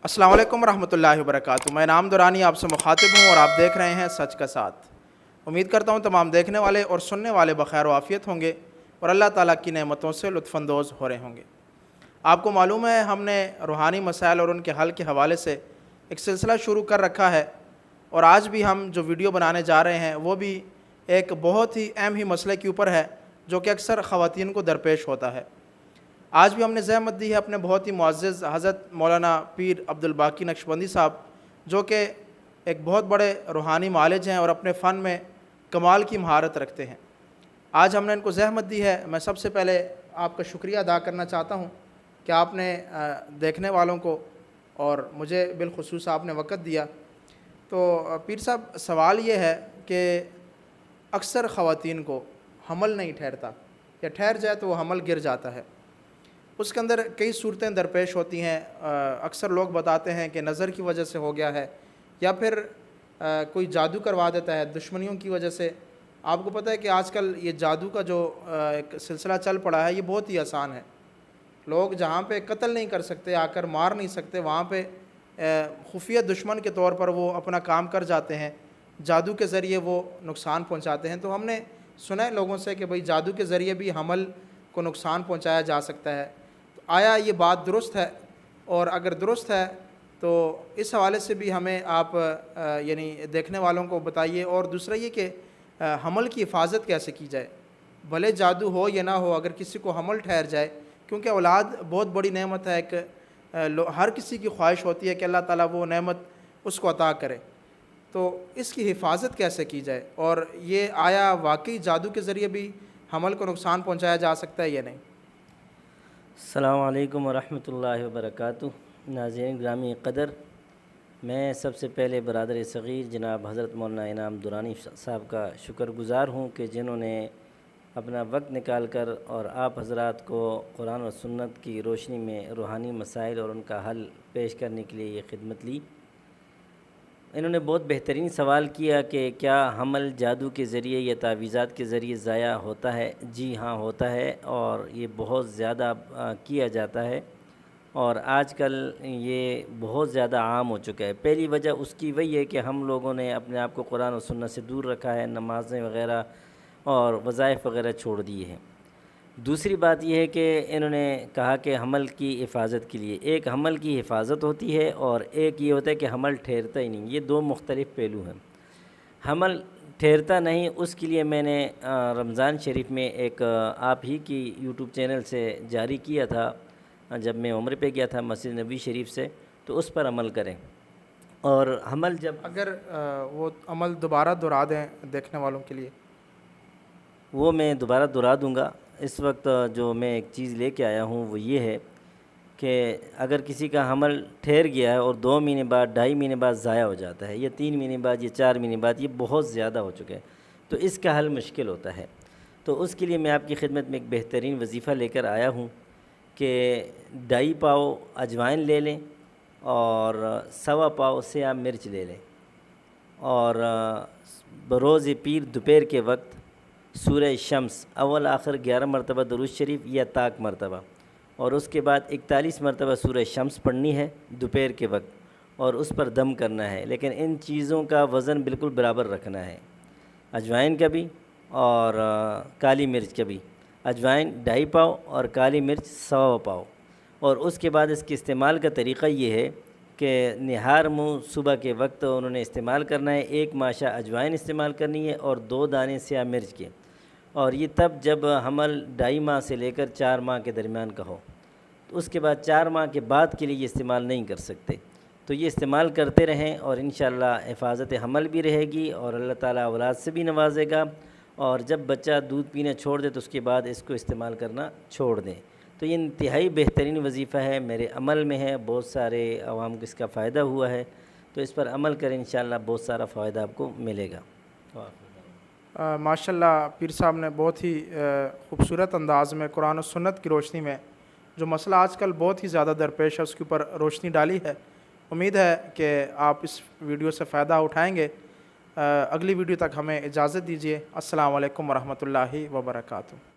अस्सलाम वालेकुम रहमतुल्लाहि वबरकातुहू। मैं नाम दुरानी आपसे मुखातिब हूँ और आप देख रहे हैं सच का साथ। उम्मीद करता हूँ तमाम देखने वाले और सुनने वाले बखैर व आफ़ियत होंगे और अल्लाह ताला की नेमतों से लुत्फ़अंदोज़ हो रहे होंगे। आपको मालूम है हमने रूहानी मसाइल और उनके हल के हवाले से एक सिलसिला शुरू कर रखा है और आज भी हम जो वीडियो बनाने जा रहे हैं वो भी एक बहुत ही अहम ही मसले के ऊपर है जो कि अक्सर ख़वातीन को दरपेश होता है। आज भी हमने ज़हमत दी है अपने बहुत ही मुअज़्ज़ज़ हज़रत मौलाना पीर अब्दुल बाकी नक्शबंदी साहब, जो कि एक बहुत बड़े रूहानी मालिज हैं और अपने फ़न में कमाल की महारत रखते हैं। आज हमने इनको ज़हमत दी है। मैं सबसे पहले आपका शुक्रिया अदा करना चाहता हूँ कि आपने देखने वालों को और मुझे बिलख़ुसूस आपने वक़्त दिया। तो पीर साहब, सवाल ये है कि अक्सर ख़वातीन को हमल नहीं ठहरता या ठहर जाए तो वो हमल गिर जाता है। उसके अंदर कई सूरतें दरपेश होती हैं। अक्सर लोग बताते हैं कि नज़र की वजह से हो गया है या फिर कोई जादू करवा देता है दुश्मनियों की वजह से। आपको पता है कि आजकल ये जादू का जो एक सिलसिला चल पड़ा है ये बहुत ही आसान है। लोग जहाँ पे कत्ल नहीं कर सकते, आकर मार नहीं सकते, वहाँ पे खुफिया दुश्मन के तौर पर वो अपना काम कर जाते हैं, जादू के ज़रिए वो नुकसान पहुँचाते हैं। तो हमने सुना है लोगों से कि भाई जादू के ज़रिए भी हमल को नुकसान पहुँचाया जा सकता है। आया ये बात दुरुस्त है? और अगर दुरुस्त है तो इस हवाले से भी हमें आप यानी देखने वालों को बताइए। और दूसरा ये कि हमल की हिफाजत कैसे की जाए, भले जादू हो या ना हो, अगर किसी को हमल ठहर जाए, क्योंकि औलाद बहुत बड़ी नेमत है। हर किसी की ख्वाहिश होती है कि अल्लाह ताला वो नेमत उसको अता करे, तो इसकी हिफाजत कैसे की जाए? और ये आया वाकई जादू के ज़रिए भी हमल को नुकसान पहुँचाया जा सकता है या नहीं? अस्सलामु अलैकुम वरहमतुल्लाहि वबरकातुहू। नाज़रीन ग्रामी क़दर, मैं सबसे पहले बरादर सग़ीर जनाब हज़रत मौलाना इनाम दुरानी साहब का शुक्रगुज़ार हूँ कि जिन्होंने अपना वक्त निकाल कर और आप हज़रात को कुरान और सुन्नत की रोशनी में रूहानी मसाइल और उनका हल पेश करने के लिए ये खिदमत ली। इन्होंने बहुत बेहतरीन सवाल किया कि क्या हमल जादू के ज़रिए या तावीज़ात के ज़रिए ज़ाया होता है? जी हाँ, होता है और ये बहुत ज़्यादा किया जाता है और आजकल ये बहुत ज़्यादा आम हो चुका है। पहली वजह उसकी वही है कि हम लोगों ने अपने आप को कुरान और सुन्नत से दूर रखा है, नमाज़ें वग़ैरह और वज़ाइफ़ वग़ैरह छोड़ दिए हैं। दूसरी बात यह है कि इन्होंने कहा कि हमल की हिफाजत के लिए एक हमल की हिफाजत होती है और एक ये होता है कि हमल ठहरता ही नहीं। ये दो मुख्तलिफ़ पहलू हैं। हमल ठहरता नहीं, उसके लिए मैंने रमज़ान शरीफ में एक आप ही की यूट्यूब चैनल से जारी किया था, जब मैं उम्र पे गया था मस्जिद नबी शरीफ से, तो उस पर अमल करें। और हमल जब अगर वो अमल दोबारा दोहरा दें देखने वालों के लिए, वो मैं दोबारा दोहरा दूँगा। इस वक्त जो मैं एक चीज़ लेके आया हूँ वो ये है कि अगर किसी का हमल ठहर गया है और 2 महीने बाद, 2.5 महीने बाद ज़ाया हो जाता है, या 3 महीने बाद, या 4 महीने बाद, ये बहुत ज़्यादा हो चुका है, तो इसका हल मुश्किल होता है। तो उसके लिए मैं आपकी खिदमत में एक बेहतरीन वजीफ़ा लेकर आया हूँ कि 2.5 पाव अजवाइन ले लें और 1.25 पाव स्याह मिर्च ले लें और बरोज़ पीर दोपहर के वक्त सूरह शम्स अव्वल आखिर 11 मरतबा दरूद शरीफ या ताक मरतबा, और उसके बाद 41 मरतबा सूरह शम्स पढ़नी है दोपहर के वक्त और उस पर दम करना है। लेकिन इन चीज़ों का वज़न बिल्कुल बराबर रखना है, अजवाइन का भी और काली मिर्च का भी। अजवाइन 2.5 पाव और काली मिर्च 1.25 पाव। और उसके बाद इसके इस्तेमाल का तरीक़ा ये है कि निहार मुँह सुबह के वक्त उन्होंने इस्तेमाल करना है। 1 माशा अजवाइन इस्तेमाल करनी है और 2 दाने स्याह मिर्च के, और ये तब जब हमल 2.5 माह से लेकर 4 माह के दरमियान का हो। तो उसके बाद 4 माह के बाद के लिए ये इस्तेमाल नहीं कर सकते। तो ये इस्तेमाल करते रहें और इंशाअल्लाह हिफाजत हमल भी रहेगी और अल्लाह ताला औलाद से भी नवाजेगा। और जब बच्चा दूध पीना छोड़ दे तो उसके बाद इसको इस्तेमाल करना छोड़ दें। तो ये इंतहाई बेहतरीन वजीफ़ा है, मेरे अमल में है, बहुत सारे अवाम को इसका फ़ायदा हुआ है। तो इस पर अमल करें, इंशाअल्लाह बहुत सारा फ़ायदा आपको मिलेगा। माशाल्लाह पीर साहब ने बहुत ही ख़ूबसूरत अंदाज़ में कुरान और सुन्नत की रोशनी में जो मसला आजकल बहुत ही ज़्यादा दरपेश है उसके ऊपर रोशनी डाली है। उम्मीद है कि आप इस वीडियो से फ़ायदा उठाएँगे। अगली वीडियो तक हमें इजाज़त दीजिए। अस्सलाम वालेकुम रहमतुल्लाहि व बरकातुहू।